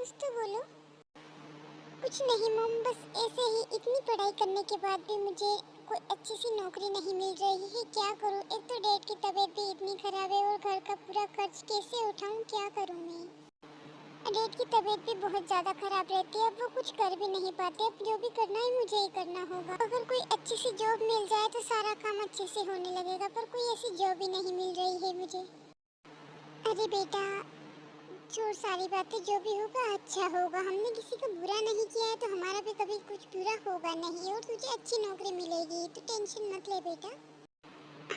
कुछ तो बोलो। कुछ नहीं मम, बस ऐसे ही। इतनी पढ़ाई करने के बाद भी मुझे कोई अच्छी सी नौकरी नहीं मिल रही है। क्या करूं? एक तो डैड की तबीयत भी इतनी खराब है और घर का पूरा खर्च कैसे उठाऊं? क्या करूं मैं? डैड की तबीयत भी बहुत ज़्यादा खराब रहती है। अब वो कुछ कर भी नहीं पाते। अब जो भी करना है मुझे ही करना होगा। अगर कोई अच्छी सी जॉब मिल जाए तो सारा काम अच्छे से होने लगेगा, पर कोई ऐसी जॉब ही नहीं मिल रही है मुझे। अरे बेटा, छोड़ सारी बातें। जो भी होगा अच्छा होगा। हमने किसी का बुरा नहीं किया है तो हमारा भी कभी कुछ बुरा होगा नहीं, और तुझे अच्छी नौकरी मिलेगी, तो टेंशन मत ले बेटा।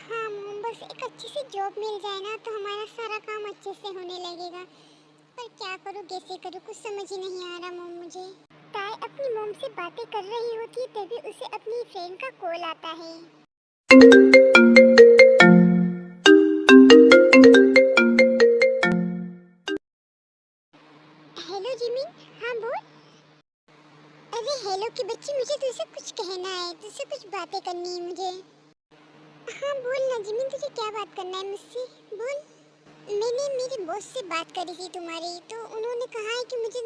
हाँ मम, बस एक अच्छी सी जॉब मिल जाए ना तो हमारा सारा काम अच्छे से होने लगेगा। पर क्या करूँ, कैसे करूँ, कुछ समझ ही नहीं आ रहा मम मुझे। ताई अपनी मम से बातें कर रही होती है तभी उसे अपनी फ्रेंड का कॉल आता है। Hello Jimin. हाँ बोल। अरे हेलो की बच्ची, मुझे तुझसे कुछ कहना है, तुझसे कुछ बातें करनी है मुझे। हाँ बोल ना जिमिन, तुझे क्या बात करना है मुझसे? बोल। मैंने मेरे बॉस से बात करी थी तुम्हारी, तो उन्होंने कहा है कि मुझे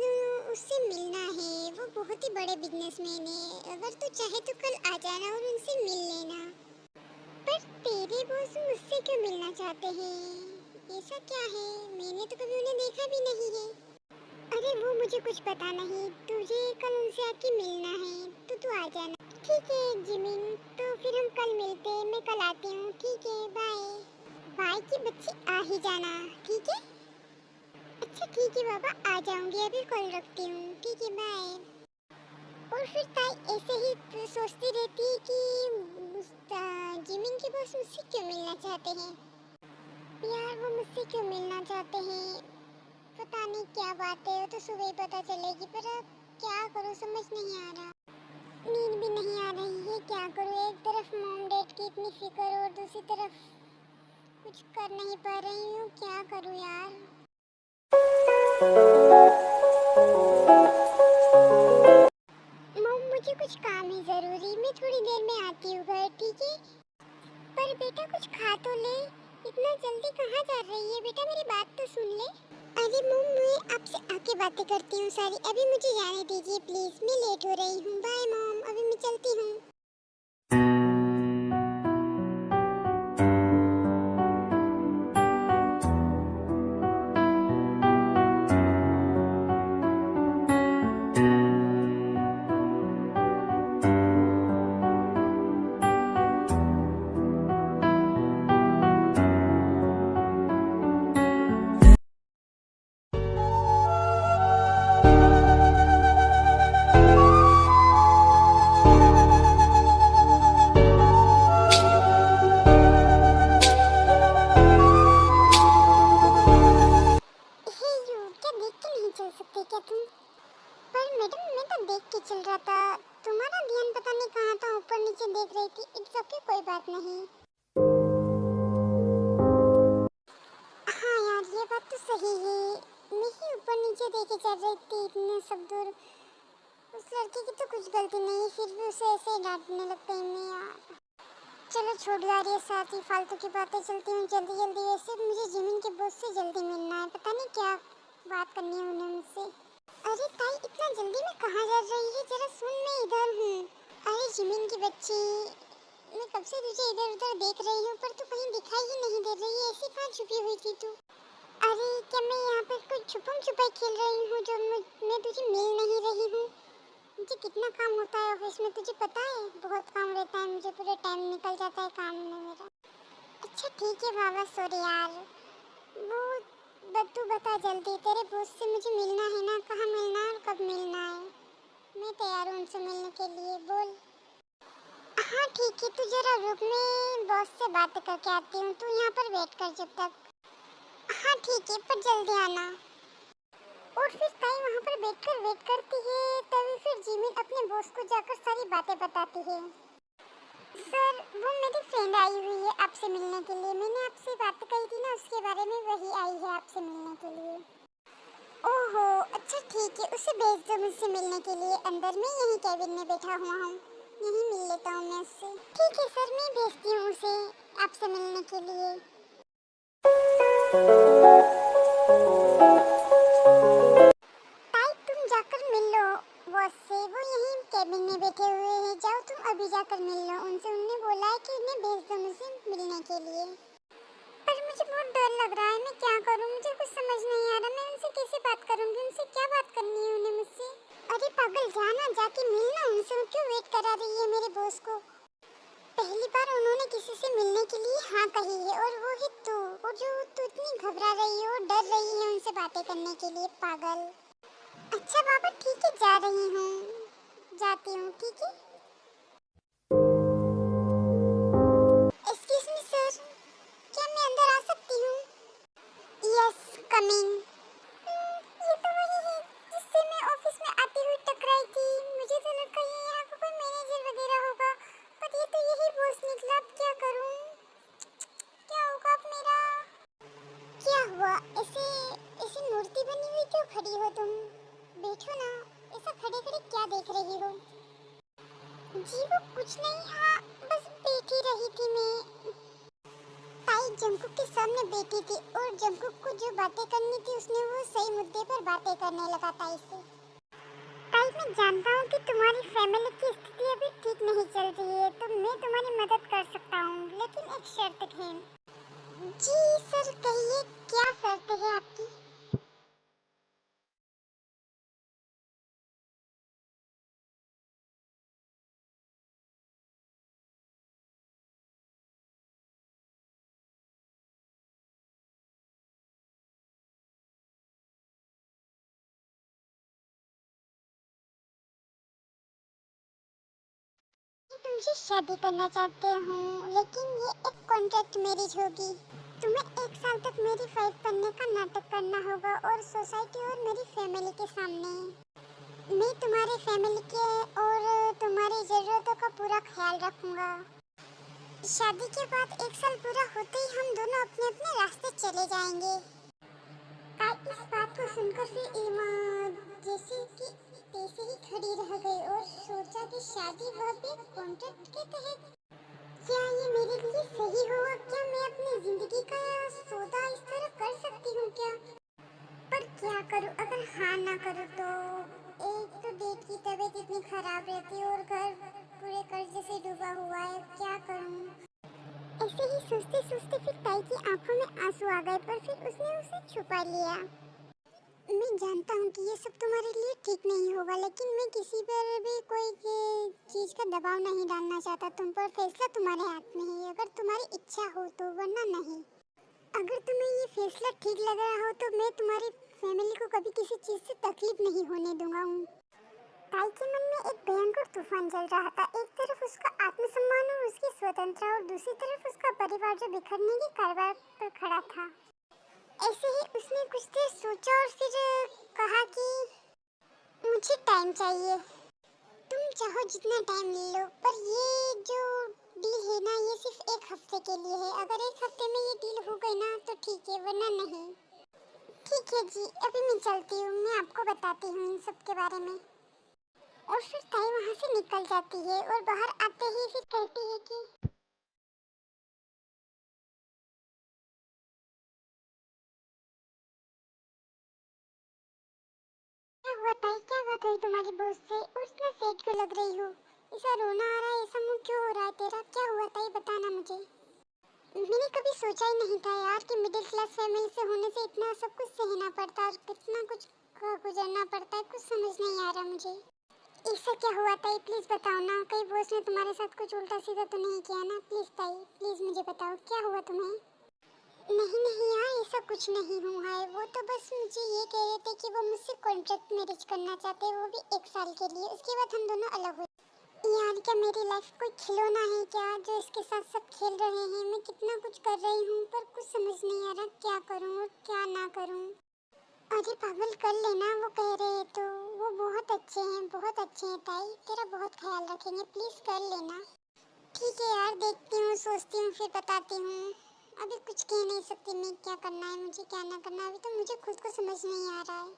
उससे मिलना है। वो बहुत ही बड़े बिजनेसमैन है। अगर तू चाहे तो कल आ जाना और उनसे मिल लेना। पर तेरे बॉस मुझसे क्यों मिलना चाहते हैं? ऐसा क्या है? मैंने तो कभी उन्हें देखा भी नहीं है। अरे वो मुझे कुछ पता नहीं। तुझे कल उनसे आके मिलना है तो तू आ जाना। ठीक है जिमिन, तो फिर हम कल मिलते हैं। मैं कल आती हूँ। ठीक है, बाय। बाय की बच्ची, आ ही जाना। ठीक है। अच्छा ठीक है बाबा, आ जाऊंगी। अभी कॉल रखती हूँ। ठीक है, बाय। और फिर ताई ऐसे ही सोचती रहती है कि जिमिन के बॉस मुझसे क्यों मिलना चाहते हैं। यार वो मुझसे क्यों मिलना चाहते हैं? पता नहीं क्या बात है, वो तो सुबह ही पता चलेगी। पर अब क्या करूँ, समझ नहीं आ रहा। नींद भी नहीं आ रही है। क्या करूँ? एक तरफ मॉम डैड की इतनी फिक्र और दूसरी तरफ कुछ कर नहीं पा रही हूँ। क्या करूँ यार? मॉम मुझे कुछ काम है ज़रूरी। मैं थोड़ी देर में आती हूँ घर। ठीक है। पर बेटा कुछ खा तो ले। इतना जल्दी कहाँ जा रही है बेटा? मेरी बात तो सुन ले। अरे मॉम, मैं आपसे आके बातें करती हूँ सारी। अभी मुझे जाने दीजिए प्लीज़, मैं लेट हो रही हूँ। बाय मॉम, अभी मैं चलती हूँ। हे यू, क्या देख के नहीं चल सकते क्या तुम? पर मैडम, मैं तो देख के चल रहा था। तुम्हारा ध्यान पता नहीं कहाँ था, ऊपर नीचे देख रही थी। इट्स ओके, कोई बात नहीं। हाँ यार, ये बात तो सही है। मैं ही ऊपर नीचे देखे चल रही थी इतने सब दूर। उस लड़की की तो कुछ गलती नहीं, फिर भी उसे ऐसे डांटने लग गई मैं यार। चलो छोड़ यार, ये साथ ही फालतू की बातें। चलती हूँ जल्दी जल्दी। वैसे मुझे जिमिन के बॉस से जल्दी मिलना है। पता नहीं क्या बात करनी है उन्हें मुझसे। अरे ताई, इतना जल्दी में कहाँ जा रही है? जरा सुन, मैं इधर हूँ। अरे जिमिन की बच्ची, मैं कब से तुझे इधर उधर देख रही हूँ, पर तू कहीं दिखाई ही नहीं दे रही है। ऐसी कहाँ छुपी हुई थी तू? अरे क्या मैं यहाँ पर कोई छुपम छुपाई खेल रही हूँ जो मैं तुझे मिल नहीं रही हूँ? मुझे कितना काम होता है ऑफिस में, तुझे पता है? बहुत काम रहता है मुझे, पूरा टाइम निकल जाता है काम में मेरा। अच्छा ठीक है बाबा, सॉरी यार। वो तू बता जल्दी, तेरे बॉस से मुझे मिलना है ना? कहाँ मिलना है और कब मिलना है? मैं तैयार हूँ उनसे मिलने के लिए। बोल। हाँ ठीक है, तू जरा रुक, मैं बॉस से बात करके आती हूँ। तू यहाँ पर वेट कर जब तक। हाँ ठीक है, पर जल्दी आना। और फिर ताई वहाँ पर बैठकर वेट करती है, तभी फिर जिमिन अपने बॉस को जाकर सारी बातें बताती है। सर, वो मेरी फ्रेंड आई हुई है आपसे मिलने के लिए। मैंने आपसे बात कही थी ना उसके बारे में, वही आई है आपसे मिलने के लिए। ओहो, अच्छा ठीक है, उसे भेज दो मुझसे मिलने के लिए अंदर। मैं यहीं कैबिन में बैठा हुआ हूँ, यहीं मिल लेता हूँ मैं उससे। ठीक है सर, मैं भेजती हूँ उसे आपसे मिलने के लिए। ताई के लिए। पर मुझे बहुत डर लग रहा है, मैं क्या करूं? मुझे कुछ समझ नहीं आ रहा, मैं उनसे कैसे बात करूंगी? उनसे क्या बात करनी है उन्हें मुझसे? अरे पागल, जाना, जाके मिलना उनसे। क्यों वेट करा रही है मेरे बॉस को? पहली बार उन्होंने किसी से मिलने के लिए हाँ कही है, और वो ही तू, और जो तू इतनी घबरा रही है और डर रही है उनसे बातें करने के लिए, पागल। अच्छा बाबा ठीक है, जा रही हूँ, जाती हूँ, ठीक है। एक्सक्यूज मी सर, क्या मैं अंदर आ सकती हूँ? Yes, coming. ये तो वही है जिससे मैं ऑफिस में आती हुई टकराई थी। मुझे तो लगा ये यहाँ का कोई मैनेजर वगैरह होगा, पर ये तो यही बॉस निकला। अब क्या करूँ? क्या होगा अब मेरा? क्या हुआ? ऐसे ऐसे मूर्ति बनी हुई क्यों खड़ी हो तुम? बैठो ना, ऐसा खड़े खड़े क्या देख रही हो? जी वो कुछ नहीं, हाँ बस बैठी रही थी मैं। ताई जंकुक के सामने बैठी थी, और जंकुक को जो बातें करनी थी उसने वो सही मुद्दे पर बातें करने लगा ताई से। ताई मैं जानता हूँ कि तुम्हारी फैमिली की स्थिति अभी ठीक नहीं चल रही है, तो मैं तुम्हारी मदद कर सकता हूँ, लेकिन एक शर्त है। जी सर कहिए, क्या शर्त है आपकी? तुमसे शादी करना चाहते हूँ, लेकिन ये एक कॉन्ट्रैक्ट मैरिज होगी। तुम्हें 1 साल तक मेरी वाइफ बनने का नाटक करना होगा, और सोसाइटी और मेरी फैमिली के सामने। मैं तुम्हारी फैमिली के और तुम्हारी ज़रूरतों का पूरा ख्याल रखूंगा। शादी के बाद 1 साल पूरा होते ही हम दोनों अपने अपने रास्ते चले जाएंगे। इस बात को सुनकर फिर एमा जैसे कि तैसे ही खड़ी रह गई, और सोचा कि शादी वह भी कॉन्ट्रैक्ट के तहत। क्या ये मेरे लिए सही होगा? क्या मैं अपनी जिंदगी का सौदा इस तरह कर सकती हूँ क्या? पर क्या करूँ? अगर हाँ ना करूँ तो? एक तो डेट की तबीयत इतनी खराब रहती है, और घर पूरे कर्ज से डूबा हुआ है, क्या करूँ? ऐसे ही सोचते सोचते फिर ताई की आंखों में आंसू आ गए, पर फिर उसने उसे छुपा लिया। मैं जानता हूँ कि ये सब तुम्हारे लिए ठीक नहीं होगा, लेकिन मैं किसी पर भी कोई चीज़ का दबाव नहीं डालना चाहता तुम पर। फैसला तुम्हारे हाथ में है, अगर तुम्हारी इच्छा हो तो, वरना नहीं। अगर तुम्हें ये फैसला ठीक लग रहा हो तो मैं तुम्हारी फैमिली को कभी किसी चीज़ से तकलीफ नहीं होने दूंगा। ताई के मन में एक भयंकर तूफान चल रहा था। एक तरफ उसका आत्मसम्मान और उसकी स्वतंत्रता, और दूसरी तरफ उसका परिवार जो बिखरने की कगार पर खड़ा था। ऐसे ही उसने कुछ देर सोचा और फिर कहा कि मुझे टाइम चाहिए। तुम चाहो जितना टाइम ले लो, पर ये जो डील है ना, ये सिर्फ 1 हफ्ते के लिए है। अगर 1 हफ्ते में ये डील हो गई ना तो ठीक है, वरना नहीं। ठीक है जी, अभी मैं चलती हूँ, मैं आपको बताती हूँ इन सब के बारे में। और फिर ताई वहाँ से निकल जाती है, और बाहर आते ही फिर कहती है कि क्या हुआ ताई, क्या बात हुई तुम्हारी बॉस से? और इतना सेड क्यों लग रही हो? ऐसा रोना आ रहा है, ऐसा मुंह क्यों हो रहा है तेरा? क्या हुआ ताई, बताना मुझे। मैंने कभी सोचा ही नहीं था यार कि मिडिल क्लास फैमिली से होने से इतना सब कुछ सहना पड़ता है, और कितना कुछ का गुजरना पड़ता है। कुछ समझ नहीं आ रहा मुझे। ऐसा क्या हुआ ताई, प्लीज बताओ ना। कहीं बॉस ने तुम्हारे साथ कुछ उल्टा सीधा तो नहीं किया ना? प्लीज ताई, प्लीज मुझे बताओ क्या हुआ तुम्हें। नहीं नहीं यार, ऐसा कुछ नहीं हुआ है। वो तो बस मुझे ये कह रहे थे कि वो मुझसे कॉन्ट्रैक्ट मैरिज करना चाहते हैं, वो भी 1 साल के लिए। उसके बाद हम दोनों अलग हो। यार क्या मेरी लाइफ कोई खिलौना है क्या, जो इसके साथ सब खेल रहे हैं? मैं कितना कुछ कर रही हूँ, पर कुछ समझ नहीं आ रहा क्या करूँ और क्या ना करूँ। अरे पागल, कर लेना, वो कह रहे हैं तो। वो बहुत अच्छे हैं, बहुत अच्छे हैं ताई, तेरा बहुत ख्याल रखेंगे, प्लीज कर लेना। ठीक है यार, देखती हूँ, सोचती हूँ, फिर बताती हूँ। अभी कुछ कह नहीं सकती मैं, क्या करना है मुझे क्या ना करना, अभी तो मुझे खुद को समझ नहीं आ रहा है।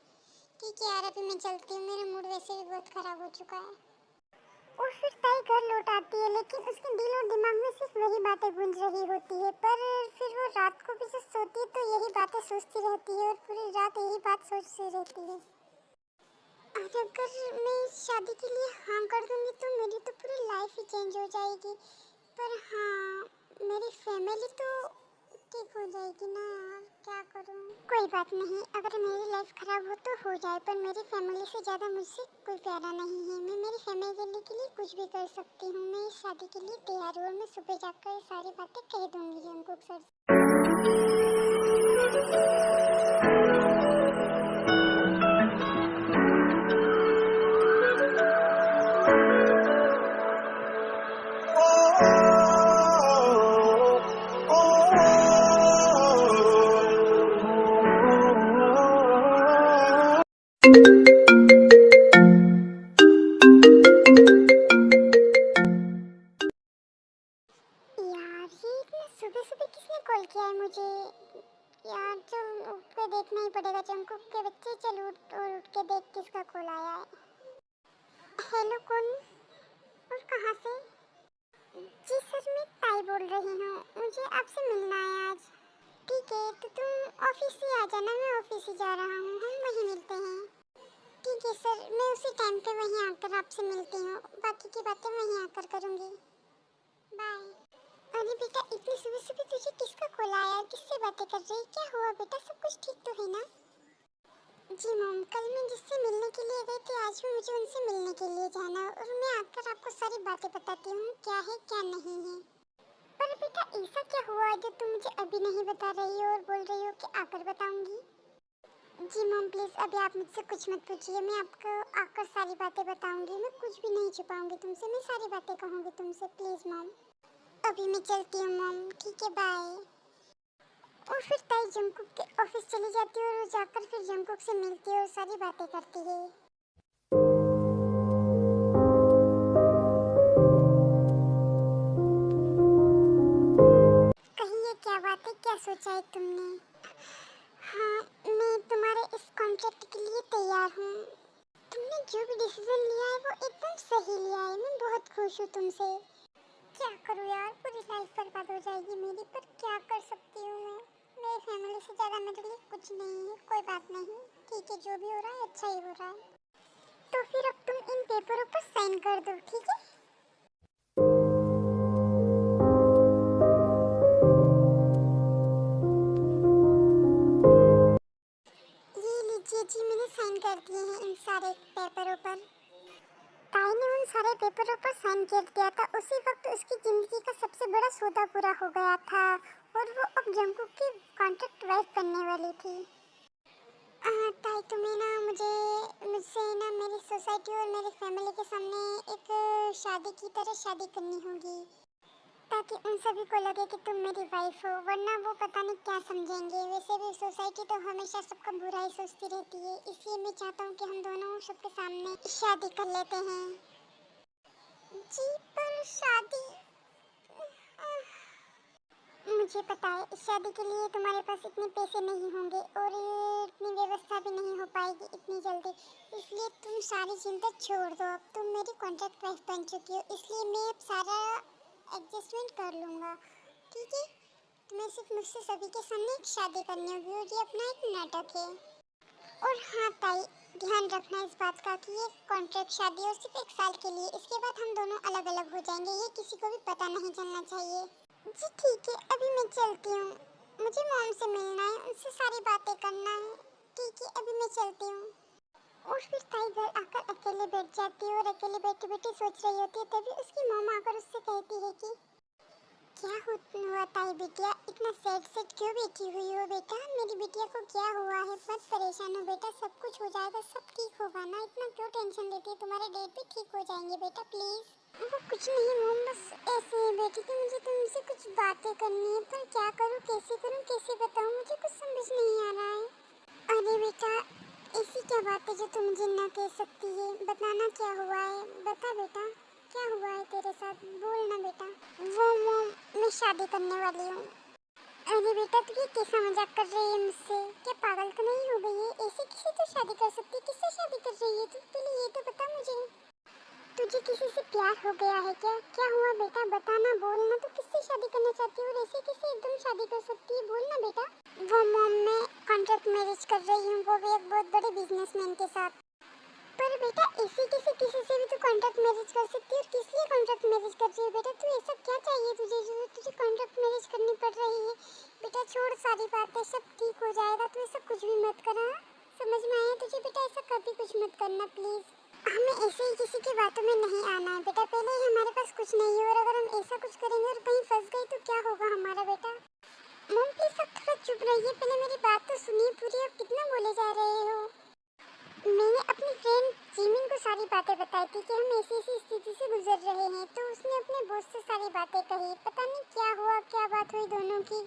ठीक है यार, अभी मैं चलती हूँ, मेरा मूड वैसे भी बहुत खराब हो चुका है। और फिर ताई घर लौट आती है, लेकिन उसके दिल और दिमाग में सिर्फ वही बातें गूंज रही होती है। पर फिर वो रात को भी जब सोती है तो यही बातें सोचती रहती है, और पूरी रात यही बात सोचती रहती है। और अगर मैं शादी के लिए हाँ कर दूंगी तो मेरी तो पूरी लाइफ ही चेंज हो जाएगी। पर हाँ, मेरी फैमिली तो ठीक हो जाएगी ना यार, क्या करूं? कोई बात नहीं, अगर मेरी लाइफ खराब हो जाए, पर मेरी फैमिली से ज़्यादा मुझसे कोई प्यारा नहीं है। मैं मेरी फैमिली के लिए कुछ भी कर सकती हूँ। मैं इस शादी के लिए तैयार हूँ और मैं सुबह जाकर ये सारी बातें कह दूंगी जंकुक सर से। यार ये इतना सुबह सुबह किसने कॉल किया है मुझे? यार चल उठ के देखना ही पड़ेगा। जंकुक के बच्चे, चल उठ के देख किसका कॉल आया है। हेलो, कौन और कहाँ से? जी सर, मैं ताई बोल रही हूँ, मुझे आपसे मिलना है आज। ठीक है, तो तुम ऑफिस ही आ जाना, मैं ऑफिस ही जा रहा हूँ, हम वहीं मिलते हैं। ठीक है सर, मैं उसी टाइम पे वहीं आकर आपसे मिलती हूँ, बाकी की बातें वहीं आकर करूँगी। बाय। अरे बेटा, इतनी सुबह सुबह तुझे किसका कॉल आया? किससे बातें कर रही? क्या हुआ बेटा, सब कुछ ठीक तो है ना? जी मॉम, कल मैं जिससे मिलने के लिए गई थी, आज भी मुझे उनसे मिलने के लिए जाना है और मैं आकर आपको सारी बातें बताती हूँ, क्या है क्या नहीं है। पर बेटा, ऐसा क्या हुआ जो तुम मुझे अभी नहीं बता रही हो और बोल रही हो कि आकर बताऊंगी? जी मॉम प्लीज़, अभी आप मुझसे कुछ मत पूछिए, मैं आपको आकर सारी बातें बताऊंगी। मैं कुछ भी नहीं छुपाऊंगी तुमसे, मैं सारी बातें कहूँगी तुमसे, प्लीज़ मॉम। अभी मैं चलती हूँ मॉम, ठीक है, बाय। और फिर ताई जंकुक के ऑफिस चली जाती है और जाकर फिर जंकुक से मिलती है और सारी बातें करती है। कहीं ये क्या बात है, क्या सोचा है तुमने? हाँ, मैं तुम्हारे इस कॉन्ट्रैक्ट के लिए तैयार हूँ। तुमने जो भी डिसीजन लिया है वो एकदम सही लिया है, मैं बहुत खुश हूँ तुमसे। क्या करूँ यार, पूरी लाइफ बर्बाद हो जाएगी मेरी, पर क्या कर सकती हूँ मैं? मेरी फैमिली से ज़्यादा मेरे लिए कुछ नहीं है। कोई बात नहीं, ठीक है, जो भी हो रहा है अच्छा ही हो रहा है। तो फिर अब तुम इन पेपरों पर साइन कर दो, ठीक है? ये लीजिए जी, मैंने साइन कर दिए हैं इन सारे पेपरों पर। ताई ने उन सारे पेपरों पर साइन कर दिया था, उसी वक्त उसकी जिंदगी का सबसे बड़ा सौदा पूरा हो गया था और वो अब जंकुक की कॉन्ट्रैक्ट वाइफ बनने वाली थी। ताई, तुम्हें ना मुझसे ना मेरी सोसाइटी और मेरी फैमिली के सामने एक शादी की तरह शादी करनी होगी, ताकि उन सभी को लगे कि तुम मेरी वाइफ हो, वरना वो पता नहीं क्या समझेंगे। वैसे भी सोसाइटी तो हमेशा सबका बुरा ही सोचती रहती है, इसलिए मैं चाहता हूँ कि हम दोनों सबके सामने शादी कर लेते हैं। जी, पर शादी, मुझे पता है इस शादी के लिए तुम्हारे पास इतने पैसे नहीं होंगे और इतनी व्यवस्था भी नहीं हो पाएगी इतनी जल्दी, इसलिए तुम सारी चिंता छोड़ दो। अब तुम मेरी कॉन्ट्रैक्ट वाइफ बन चुकी हो, इसलिए मैं अब सारा एडजस्टमेंट कर लूँगा, ठीक है? तुम्हें सिर्फ मुझसे सभी के सामने एक शादी करनी होगी और ये अपना एक नाटक है। और हाँ ताई, ध्यान रखना इस बात का कि ये कॉन्ट्रैक्ट शादी और सिर्फ 1 साल के लिए, इसके बाद हम दोनों अलग अलग हो जाएंगे, ये किसी को भी पता नहीं चलना चाहिए। जी ठीक है, अभी मैं चलती हूँ, मुझे मॉम से मिलना है, उनसे सारी बातें करना है। ठीक है, अभी मैं चलती हूँ। और फिर ताई घर आकर अकेले बैठ जाती है और अकेले बैठी बैठी सोच रही होती है, तभी उसकी मॉम आकर उससे कहती है कि क्या हुआ ताई बिटिया, इतना सेट क्यों बैठी हुई हो बेटा? मेरी बिटिया को क्या हुआ है? मत परेशान हो बेटा, सब कुछ हो जाएगा, सब ठीक होगा ना, इतना क्यों टेंशन लेती है? तुम्हारे डेट भी ठीक हो जाएंगे बेटा, प्लीज। वो कुछ नहीं मॉम, बस ऐसे ही बैठी थी, मुझे तुमसे कुछ बातें करनी है, पर क्या करूँ, कैसे बताऊँ, मुझे कुछ समझ नहीं आ रहा है। अरे बेटा, ऐसी क्या बात है जो तुम मुझे ना कह सकती है? बताना क्या हुआ है, बता बेटा, क्या हुआ है तेरे साथ, बोल ना बेटा। वो मॉम, मैं शादी करने वाली हूँ। अरे बेटा, तू ये कैसा मजाक कर रही है मुझसे? क्या पागल तो नहीं हो गई है? ऐसे किसी तो शादी कर सकती है? किससे शादी कर रही है तू? पहले ये तो बता मुझे। तुझे किसी से प्यार हो गया है क्या? क्या हुआ बेटा, बताना, बोलना। तो किससे शादी करना चाहती है और ऐसे कैसे एकदम शादी कर सकती है? बोलना बेटा। वो मॉम, मैं कॉन्ट्रैक्ट मैरिज कर रही हूँ, वो भी एक बहुत बड़े बिजनेसमैन के साथ। पर बेटा ऐसे किसी से भी तू कॉन्ट्रैक्ट मैरिज कर सकती है, और किस लिए कॉन्ट्रैक्ट मैरिज कर रही है बेटा? तू ऐसा क्या चाहिए तुझे जो तुझे कॉन्ट्रैक्ट मैरिज करनी पड़ रही है? बेटा छोड़ सारी बातें, सब ठीक हो जाएगा, तू ऐसा कुछ भी मत कर। हाँ? समझ में आया तुझे बेटा? ऐसा कभी कुछ मत करना प्लीज। हमें ऐसे ही किसी की बातों में नहीं आना है बेटा। पहले ही हमारे पास कुछ नहीं है, और अगर हम ऐसा कुछ करेंगे और कहीं फंस गए तो क्या होगा हमारा बेटा? मम प्लीज अब थोड़ा चुप रहिए, पहले मेरी बात तो सुनिए पूरी। आप कितना बोले जा रहे हो? मैंने अपनी फ्रेंड जिमिन को सारी बातें बताई थी कि हम ऐसी ऐसी स्थिति से गुजर रहे हैं, तो उसने अपने बॉस से सारी बातें कही। पता नहीं क्या हुआ, क्या बात हुई दोनों की।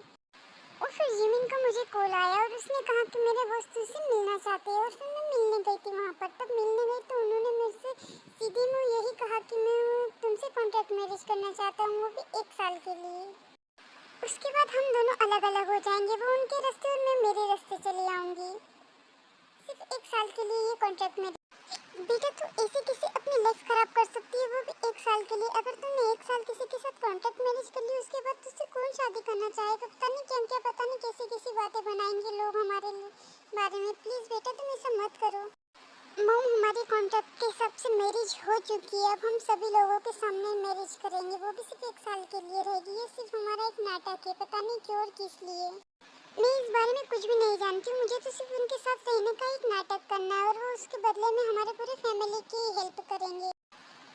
और फिर जिमिन का मुझे कॉल आया और उसने कहा कि मेरे बॉस तुझसे मिलना चाहते हैं, और फिर मैं मिलने गई थी वहाँ पर। तब मिलने गई तो उन्होंने मुझसे सीधे मुँह यही कहा कि मैं तुमसे कॉन्ट्रैक्ट मैरिज करना चाहता हूँ, वो भी 1 साल के लिए। उसके बाद हम दोनों अलग अलग हो जाएंगे, वो उनके रास्ते और मैं मेरे रास्ते चली आऊँगी। सिर्फ 1 साल के लिए ये कॉन्ट्रैक्ट में। बेटा तू ऐसे कैसे अपनी लाइफ खराब कर सकती है, वो भी 1 साल के लिए? अगर तुमने 1 साल किसी के साथ कॉन्ट्रैक्ट मैरिज कर ली, उसके बाद तुझसे कौन शादी करना चाहेगा? पता नहीं क्या क्या, पता नहीं कैसी कैसी बातें बनाएंगे लोग हमारे बारे में। प्लीज बेटा तुम ऐसा मत करो। मम हमारी कॉन्ट्रैक्ट के हिसाब से मैरिज हो चुकी है, अब हम सभी लोगों के सामने मैरिज करेंगे, वो भी सिर्फ 1 साल के लिए रहेगी। ये सिर्फ हमारा एक नाटक है, पता नहीं क्यों और किस लिए। मैं इस बारे में कुछ भी नहीं जानती हूँ, मुझे तो सिर्फ उनके साथ रहने का एक नाटक करना है, और वो उसके बदले में हमारे पूरे फैमिली की हेल्प करेंगे।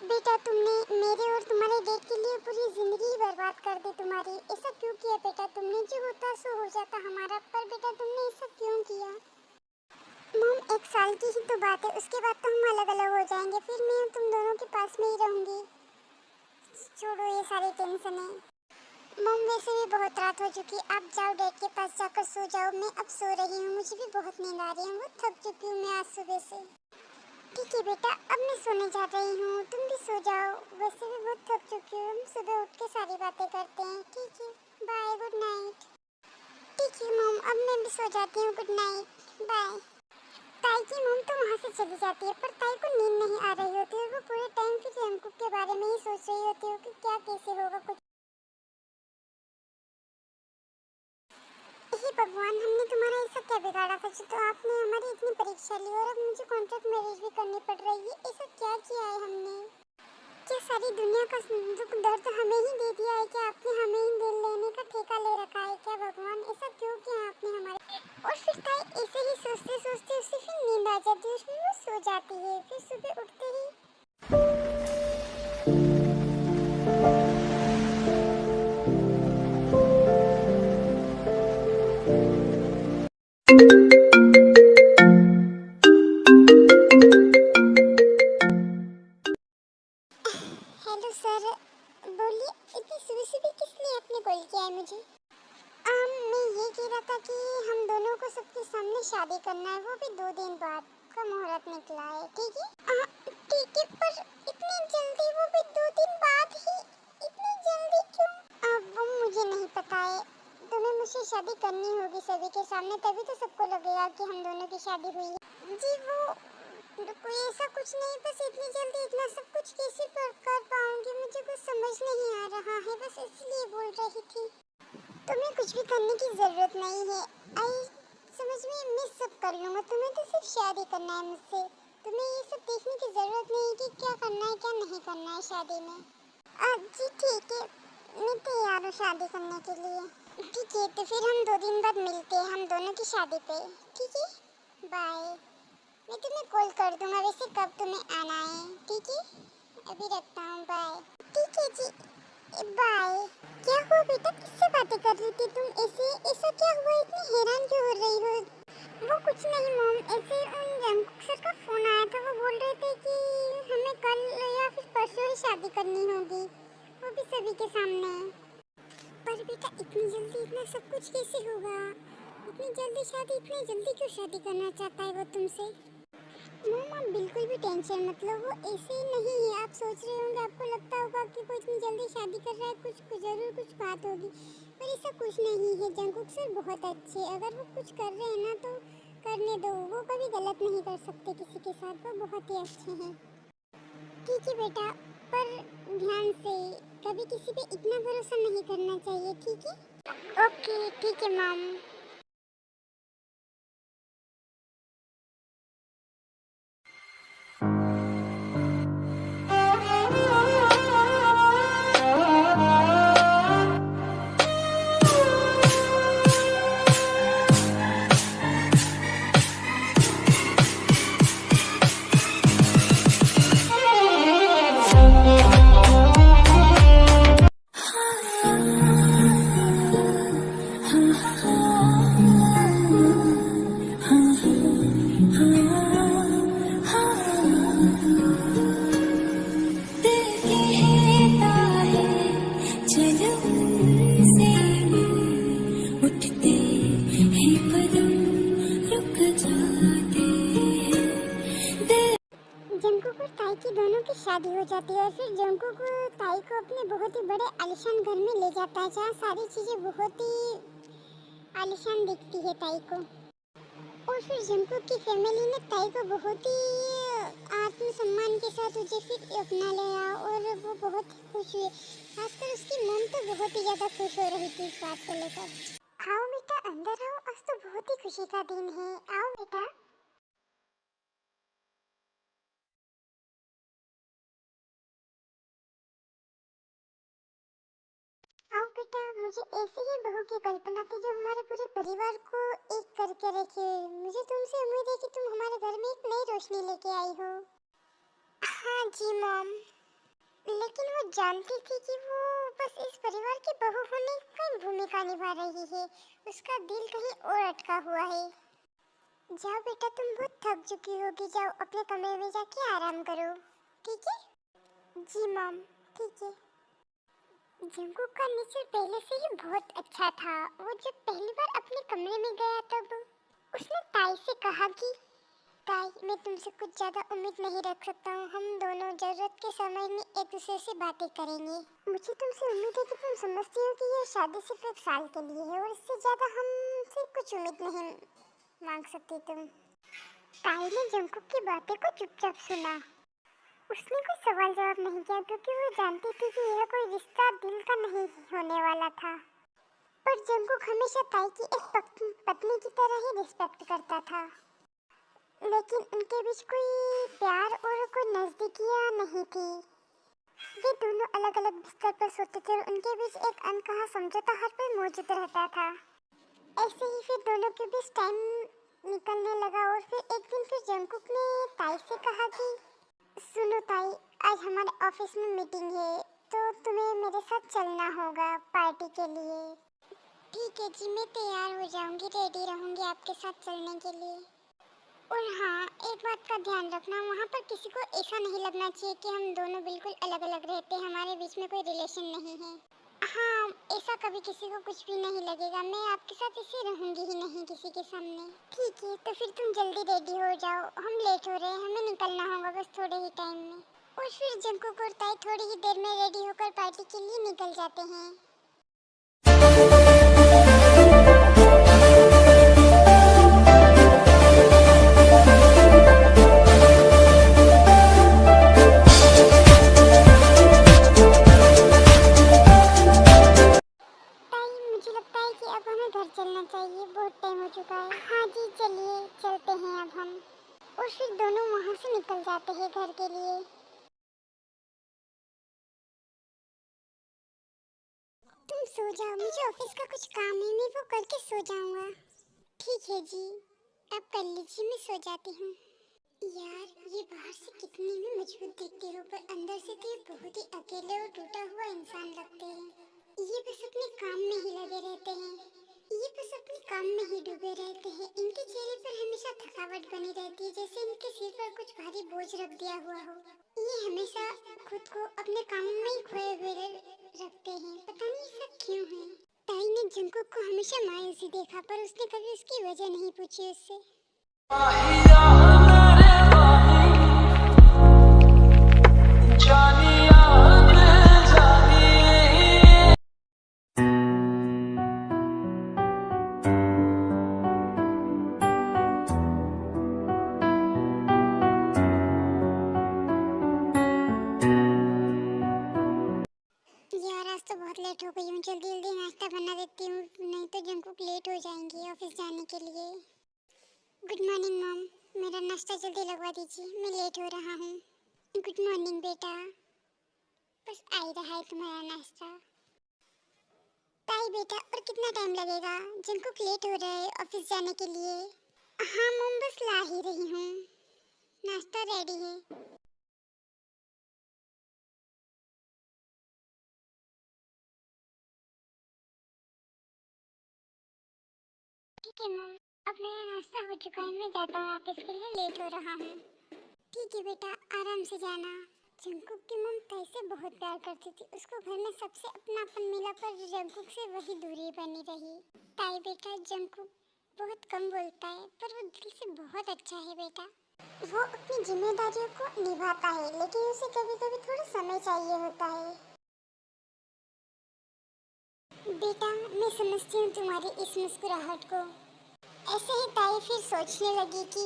बेटा तुमने मेरे और तुम्हारे डेट के लिए पूरी जिंदगी ही बर्बाद कर दी तुम्हारी। ऐसा क्यों किया बेटा तुमने? जो होता सो हो जाता हमारा, पर बेटा तुमने ऐसा क्यों किया? मम 1 साल की ही तो बात है, उसके बाद तो हम अलग अलग हो जाएंगे, फिर मैं तुम दोनों के पास में ही रहूंगी। छोड़ो ये सारी टेंशनें। मम वैसे भी बहुत रात हो चुकी, आप जाओ डैड के पास जाकर सो जाओ। मैं अब सो रही हूँ, मुझे भी बहुत नींद आ रही है, बहुत थक चुकी हूँ मैं आज सुबह से। ठीक है बेटा, अब मैं सोने जा रही हूँ, तुम भी सो जाओ। वैसे भी बहुत थक चुकी हूँ, हम सुबह उठ के सारी बातें करते हैं। ठीक है, बाय, गुड नाइट। ठीक है मम, अब मैं भी सो जाती हूँ, गुड नाइट, बाय। ताई की मम तो वहाँ से चली जाती है, पर ताई को नींद नहीं आ रही होती है, वो पूरे टाइम फिर जंकुक के बारे में ही सोच रही होती है कि क्या कैसे होगा कुछ। हे भगवान, हमने तुम्हारा ऐसा क्या बिगाड़ा था तो आपने हमारी इतनी परीक्षा ली, और अब मुझे कॉन्ट्रैक्ट मैरिज भी करनी पड़ रही है? ऐसा क्या किया है हमने? क्या सारी दुनिया का दुख दर्द हमें ही दे दिया है? क्या आपने हमें ही दिल लेने का ठेका ले रखा है क्या? भगवान ऐसा क्यों किया आपने हमारे? और फिर ताई ऐसे ही सोचते सोचते उसे फिर नींद आ जाती है, उसमें वो सो जाती है, फिर सुबह उठते ही। हेलो सर, बोलिए, इतनी सुबह सुबह किस लिए आपने कॉल किया है मुझे? मैं ये कह रहा था कि हम दोनों को सबके सामने शादी करना है, वो भी 2 दिन बाद का मुहूर्त निकला है। ठीक है? ठीक है, पर इतनी जल्दी, वो भी 2 दिन बाद ही? इतनी जल्दी क्यों? अब वो मुझे नहीं पता है, तुम्हें मुझसे शादी करनी होगी सभी के सामने, तभी तो सबको लगेगा कि हम दोनों की शादी हुई है। जी वो कोई ऐसा कुछ नहीं, बस इतनी जल्दी इतना सब कुछ कैसे कर पाऊंगी, मुझे कुछ समझ नहीं आ रहा है, बस इसलिए बोल रही थी। तुम्हें कुछ भी करने की जरूरत नहीं है, आई समझ में, मैं सब कर लूँगा, तुम्हें तो सिर्फ शादी करना है मुझसे। तुम्हें ये सब देखने की जरूरत नहीं है कि क्या करना है क्या नहीं करना है शादी में। जी ठीक है, मैं तैयार हूँ शादी करने के लिए। ठीक है, तो फिर हम 2 दिन बाद मिलते हैं हम दोनों की शादी पे। ठीक है, बाय। मैं तुम्हें कॉल कर दूंगा वैसे कब तुम्हें आना है। ठीक है, अभी रखता हूँ, बाय। ठीक है जी, बाय। क्या हुआ बेटा, किससे बातें कर रही थी तुम ऐसे? ऐसा क्या हुआ, इतनी हैरान क्यों हो रही हो? वो कुछ नहीं मॉम, ऐसे जंकुक सर का फोन आया था, वो बोल रहे थे कि हमें कल या फिर परसों ही शादी करनी होगी, वो भी सभी के सामने। पर बेटा इतनी जल्दी इतना सब कुछ कैसे होगा? इतनी जल्दी शादी, इतनी जल्दी क्यों शादी करना चाहता है वो तुमसे? मैम आप बिल्कुल भी टेंशन मत लो, वो ऐसे ही नहीं है। आप सोच रहे होंगे, आपको लगता होगा कि कोई इतनी जल्दी शादी कर रहा है, कुछ जरूर कुछ बात होगी, पर ऐसा कुछ नहीं है। जंकुक सर बहुत अच्छे, अगर वो कुछ कर रहे हैं ना तो करने दो, वो कभी गलत नहीं कर सकते किसी के साथ, वो बहुत ही अच्छे हैं। ठीक है बेटा, पर ध्यान से, कभी किसी पे इतना भरोसा नहीं करना चाहिए। ठीक है? ओके ठीक है मैम। जंकुक और ताई की दोनों की शादी हो जाती है और फिर जंकुक ताई को अपने बहुत ही बड़े आलीशान घर में ले जाता है जहाँ सारी चीजें बहुत ही आलीशान दिखती है ताई को। और फिर जंकुक की फैमिली ने ताई को बहुत ही आत्मसम्मान के साथ उसे फिर अपना लिया और वो बहुत ही खुश हुई। खासकर उसकी मम तो बहुत ही ज्यादा खुश हो रही थी इस बात को लेकर। आओ बेटा अंदर आओ, आज तो बहुत ही खुशी का दिन है। आओ बेटा। आओ बेटा, मुझे ऐसी ही बहू की कल्पना थी जो हमारे पूरे परिवार को एक करके रखे। मुझे तुमसे उम्मीद है कि तुम हमारे घर में एक नई रोशनी लेके आई हो। हाँ जी मॉम, लेकिन वो जानती थी कि वो बस इस परिवार की बहू होने की भूमिका निभा रही है। उसका दिल कहीं और अटका हुआ है। जाओ बेटा, तुम बहुत थक चुकी होगी, जाओ अपने कमरे में जाके आराम करो। ठीक है? जी मॉम, ठीक है। जंकुक का नेचर पहले से ही बहुत अच्छा था। वो जब पहली बार अपने कमरे में गया तब उसने ताई से कहा कि ताई, मैं तुमसे कुछ ज्यादा उम्मीद नहीं रख सकता हूँ। हम दोनों जरूरत के समय में एक दूसरे से बातें करेंगे। मुझे तुमसे उम्मीद है कि तुम समझती हो कि ये शादी सिर्फ एक साल के लिए है और इससे ज्यादा हमसे कुछ उम्मीद नहीं मांग सकती तुम। ताई ने जंकुक की बातें को चुपचाप सुना। उसने कोई सवाल जवाब नहीं किया क्योंकि वो जानती थी कि यह कोई रिश्ता दिल का नहीं होने वाला था। पर जंकुक हमेशा ताई की एक पत्नी की तरह ही रिस्पेक्ट करता था, लेकिन उनके बीच कोई प्यार और कोई नजदीकियां नहीं थी। वे दोनों अलग अलग बिस्तर पर सोते थे और उनके बीच एक अनकहा समझौता हर पल मौजूद रहता था। ऐसे ही फिर दोनों के बीच टाइम निकलने लगा और फिर एक दिन फिर जंकुक ने ताई से कहा कि सुनो ताई, आज हमारे ऑफिस में मीटिंग है तो तुम्हें मेरे साथ चलना होगा पार्टी के लिए। ठीक है जी, मैं तैयार हो जाऊंगी, रेडी रहूंगी आपके साथ चलने के लिए। और हाँ, एक बात का ध्यान रखना, वहाँ पर किसी को ऐसा नहीं लगना चाहिए कि हम दोनों बिल्कुल अलग अलग रहते हैं, हमारे बीच में कोई रिलेशन नहीं है। हाँ, ऐसा कभी किसी को कुछ भी नहीं लगेगा। मैं आपके साथ ऐसे रहूंगी ही नहीं किसी के सामने। ठीक है, तो फिर तुम जल्दी रेडी हो जाओ, हम लेट हो रहे हैं, हमें निकलना होगा बस थोड़े ही टाइम में। और फिर जंकुक और ताई थोड़ी ही देर में रेडी होकर पार्टी के लिए निकल जाते हैं। मुझे लगता है कि अब हमें घर चलना चाहिए, बहुत टाइम हो चुका है। हाँ जी, चलिए चलते हैं अब हम। और फिर दोनों वहाँ से निकल जाते हैं घर के लिए। तुम सो जाओ, मुझे ऑफिस का कुछ काम है, मैं वो करके सो जाऊंगा। ठीक है जी, आप कर लीजिए, मैं सो जाती हूँ। यार, ये बाहर से कितने भी मजबूत दिखते हो पर अंदर से तो ये बहुत ही अकेले और टूटा हुआ इंसान लगते हैं। ये बस अपने काम में ही लगे रहते हैं, ये बस अपने काम में ही डूबे रहते हैं। इनके चेहरे पर हमेशा थकावट बनी रहती है, जैसे इनके सिर पर कुछ भारी बोझ रख दिया हुआ हो। ये हमेशा खुद को अपने काम में ही खोए हुए रखते हैं, पता नहीं ऐसा क्यों है। ताई ने जंकुक को हमेशा मायूसी देखा पर उसने कभी उसकी वजह नहीं पूछी उससे। यार, आज तो बहुत लेट हो गई हूँ, जल्दी जल्दी नाश्ता बना देती हूँ, नहीं तो जंकुक लेट हो जाएंगे ऑफिस जाने के लिए। गुड मॉर्निंग मॉम, मेरा नाश्ता जल्दी लगवा दीजिए, मैं लेट हो रहा हूँ। गुड मॉर्निंग बेटा, बस आ ही रहा है तुम्हारा नाश्ता। ताई बेटा, और कितना टाइम लगेगा? जंकुक लेट हो रहा है ऑफिस जाने के लिए। हाँ मॉम, बस ला ही रही हूँ, नाश्ता रेडी है। ठीक है मॉम, अब मेरा नाश्ता हो चुका है, मैं जाता हूँ ऑफिस के लिए, लेट हो रहा हूँ। ठीक है बेटा, आराम से जाना। जंकुक की मम ताई से बहुत प्यार करती थी, उसको घर में सबसे अपनापन मिला पर जंकुक से वही दूरी बनी रही। ताई बेटा, जंकुक बहुत कम बोलता है पर वो दिल से बहुत अच्छा है बेटा। वो अपनी जिम्मेदारियों को निभाता है, लेकिन उसे कभी कभी थोड़ा समय चाहिए होता है। बेटा, मैं समझती हूँ तुम्हारी इस मुस्कुराहट को। ऐसे ही ताई फिर सोचने लगी कि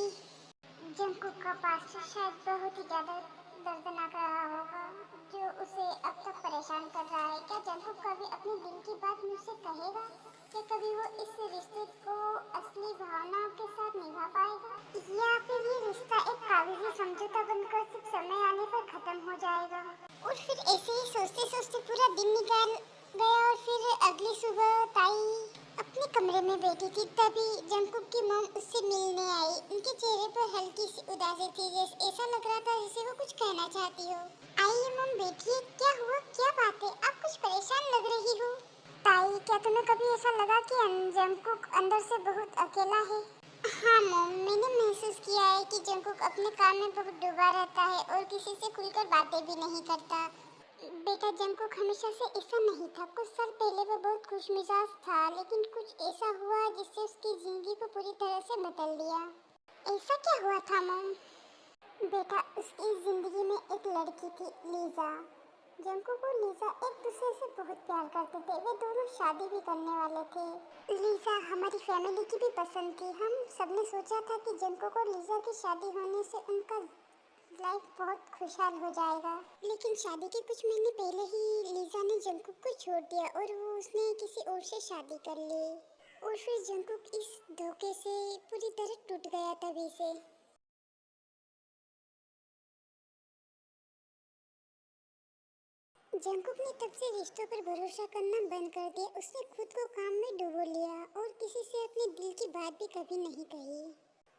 जंकुक का पास्ट शायद बहुत ही ज्यादा दर्दनाक रहा होगा, जो उसे अब तक परेशान कर रहा है। क्या जंकुक कभी अपने दिल की बात मुझसे कहेगा? क्या कभी वो इस रिश्ते को असली भावनाओं के साथ निभा पाएगा, या फिर ये रिश्ता एक कागजी समझौता बनकर सिर्फ समय आने पर खत्म हो जाएगा? और फिर ऐसे ही सोचते सोचते पूरा दिन निकल गया और फिर अगली सुबह ताई अपने कमरे में बैठी थी, तभी जंकुक की मॉम उससे मिलने आई। उनके चेहरे पर हल्की सी उदासी थी, जैसे ऐसा लग रहा था जैसे वो कुछ कहना चाहती हो। आइए मॉम, बैठिए। क्या हुआ, क्या बात है? आप कुछ परेशान लग रही हो। ताई, क्या तुम्हें कभी ऐसा लगा कि जंकुक अंदर से बहुत अकेला है? हाँ मॉम, मैंने महसूस किया है कि जंकुक अपने काम में बहुत डूबा रहता है और किसी से खुलकर बातें भी नहीं करता। बेटा, जंकुक हमेशा से ऐसा नहीं था। कुछ साल पहले वो बहुत खुशमिजाज था, लेकिन कुछ ऐसा हुआ जिससे उसकी जिंदगी को पूरी तरह से बदल दिया। ऐसा क्या हुआ था मॉम? बेटा, उसकी जिंदगी में एक लड़की थी, लीजा। जंकुक और लीजा एक दूसरे से बहुत प्यार करते थे। वे दोनों शादी भी करने वाले थे। लीजा हमारी फैमिली की भी पसंद थी। हम सबने सोचा था कि जंकुक और लीजा की शादी होने से उनका लाइफ बहुत खुशहाल हो जाएगा, लेकिन शादी के कुछ महीने पहले ही लीजा ने जंकुक को छोड़ दिया और उसने किसी और से शादी कर ली। और फिर जंकुक इस धोखे से पूरी तरह टूट गया तभी से। जंकुक ने तब से रिश्तों पर भरोसा करना बंद कर दिया। उसने खुद को काम में डुबो लिया और किसी से अपने दिल की बात भी कभी नहीं कही।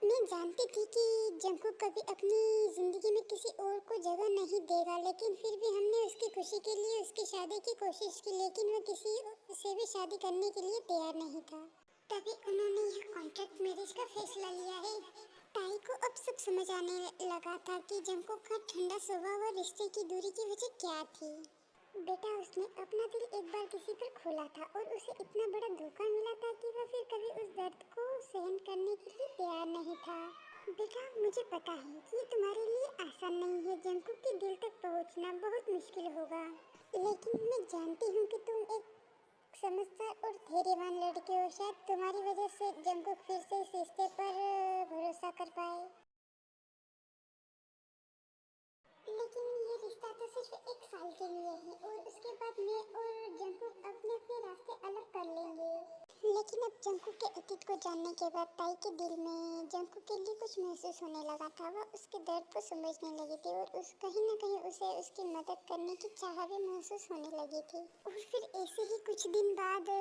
मैं जानती थी कि जंकुक कभी अपनी जिंदगी में किसी और को जगह नहीं देगा, लेकिन फिर भी हमने उसकी खुशी के लिए उसकी शादी की कोशिश की, लेकिन वह किसी से भी शादी करने के लिए तैयार नहीं था। तभी उन्होंने यह कॉन्ट्रैक्ट मैरिज का फैसला लिया है। ताई को अब सब समझ आने लगा था कि जंकुक का ठंडा स्वभाव और रिश्ते की दूरी की वजह क्या थी। बेटा, उसने अपना दिल एक बार किसी पर खोला था और उसे इतना बड़ा धोखा मिला था कि वह फिर कभी उस दर्द को सहन करने के लिए तैयार नहीं था। बेटा, मुझे पता है कि ये तुम्हारे लिए आसान नहीं है। जंकुक के दिल तक पहुंचना बहुत मुश्किल होगा, लेकिन मैं जानती हूँ कि तुम एक समझदार और धैर्यवान लड़की हो। शायद तुम्हारी वजह से जंकुक फिर से इस रिश्ते पर भरोसा कर पाए। लेकिन ये रिश्ता तो सिर्फ एक साल के लिए है और उसके बाद मैं और जंकुक अपने अपने रास्ते अलग कर लेंगे। लेकिन अब जंकुक के अतीत को जानने के बाद ताई के दिल में जंकुक के लिए कुछ महसूस होने लगा था। वह उसके दर्द को समझने लगी थी और कहीं न कहीं उसे उसकी मदद करने की चाह भी महसूस होने लगी थी। और फिर ऐसे ही कुछ दिन बाद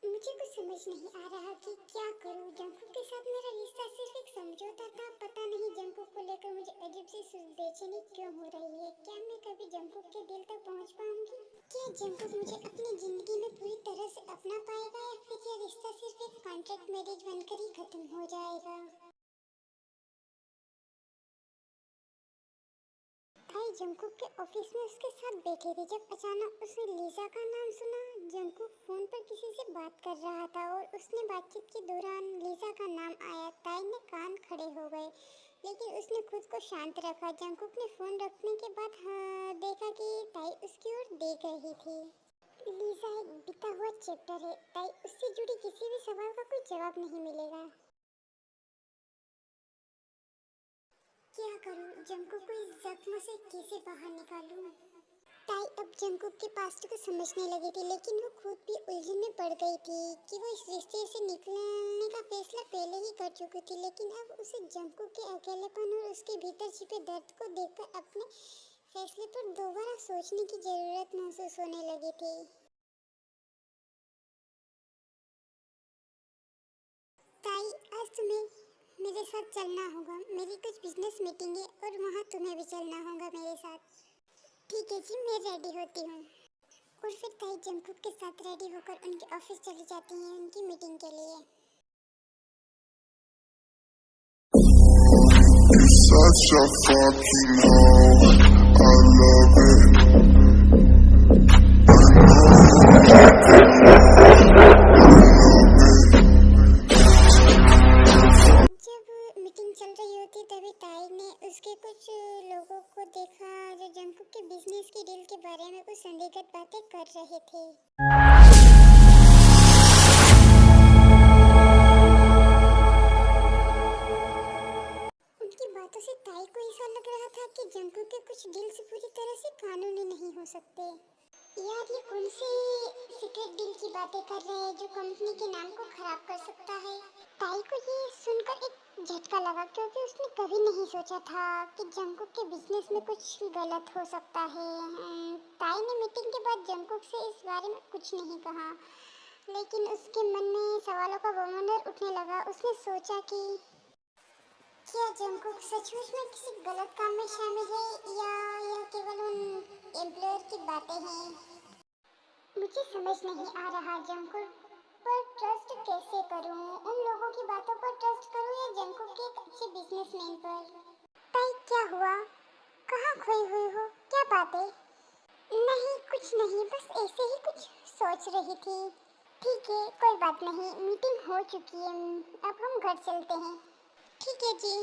मुझे कुछ समझ नहीं आ रहा कि क्या करूं। जंकुक के साथ मेरा रिश्ता सिर्फ एक समझौता था। पता नहीं जंकुक को लेकर मुझे अजीब सी बेचैनी क्यों हो रही है। क्या मैं कभी जंकुक के दिल तक पहुंच पाऊंगी? क्या जंकुक मुझे अपनी जिंदगी में पूरी तरह से अपना पाएगा, या फिर यह रिश्ता सिर्फ एक कॉन्ट्रैक्ट मैरिज बनकर ही खत्म हो जाएगा? ताई जंकुक के ऑफिस में उसके साथ बैठे थे जब अचानक उसने लीजा का नाम सुना। जंकुक फोन पर किसी से बात कर रहा था और उसने बातचीत के दौरान लीजा का नाम आया। ताई ने कान खड़े हो गए, लेकिन उसने खुद को शांत रखा। जंकुक ने फोन रखने के बाद देखा कि ताई उसकी ओर देख रही थी। लीजा एक बीता हुआ चैप्टर है। ताई, उससे जुड़ी किसी भी सवाल का कोई जवाब नहीं मिलेगा। क्या करूं? जंकुक को इस जख्म से कैसे बाहर निकालूं? ताई अब जंकुक के पास्ट को समझने लगी थी, लेकिन वो खुद भी उलझन में पड़ गई थी कि वो इस रिश्ते से निकलने का फैसला पहले ही कर चुकी थी। लेकिन अब उसे जंकुक के अकेलेपन और उसके भीतर छिपे दर्द को देखकर अपने फैसले पर दोबारा सोचने की जरूरत महसूस होने लगी थी। ताई, आज तुम्हें मेरे साथ चलना होगा। मेरी कुछ बिजनेस मीटिंग है और वहाँ तुम्हें भी चलना होगा मेरे साथ। ठीक है जी, मैं रेडी होती हूँ। और फिर ताई जंकुक के साथ रेडी होकर उनके ऑफिस चली जाती हैं उनकी मीटिंग के लिए। Such a fucking hoe, I love it. जब मीटिंग चल रही होती तभी को देखा जो जंकुक के बिजनेस की डील के बारे में कुछ संदिग्ध बातें कर रहे थे। उनकी बातों से ताई को ऐसा लग रहा था कि जंकुक के कुछ डील्स पूरी तरह से कानूनी नहीं हो सकते। यार ये कौन सी सीक्रेट डील की बातें कर रहे हैं जो कंपनी के नाम को खराब कर सकता है। ताई को ये सुनकर एक झटका लगा क्योंकि उसने कभी नहीं सोचा था कि जंकुक के बिजनेस में कुछ गलत हो सकता है। ताई ने मीटिंग के बाद जंकुक से इस बारे में कुछ नहीं कहा, लेकिन उसके मन में सवालों का बवंडर उठने लगा। उसने सोचा कि क्या जंकुक सचमुच में किसी गलत काम में शामिल है या यह केवल उन एम्प्लॉयर की बातें हैं। मुझे समझ नहीं आ रहा जंकुक पर ट्रस्ट कैसे करूं, उन लोगों की बातों पर ट्रस्ट करूं या जंकुक के एक अच्छे बिजनेसमैन पर। ताई क्या हुआ, कहाँ खोई हुई हो, क्या बातें। नहीं कुछ नहीं, बस ऐसे ही कुछ सोच रही थी। ठीक है कोई बात नहीं, मीटिंग हो चुकी है, अब हम घर चलते हैं। ठीक है जी।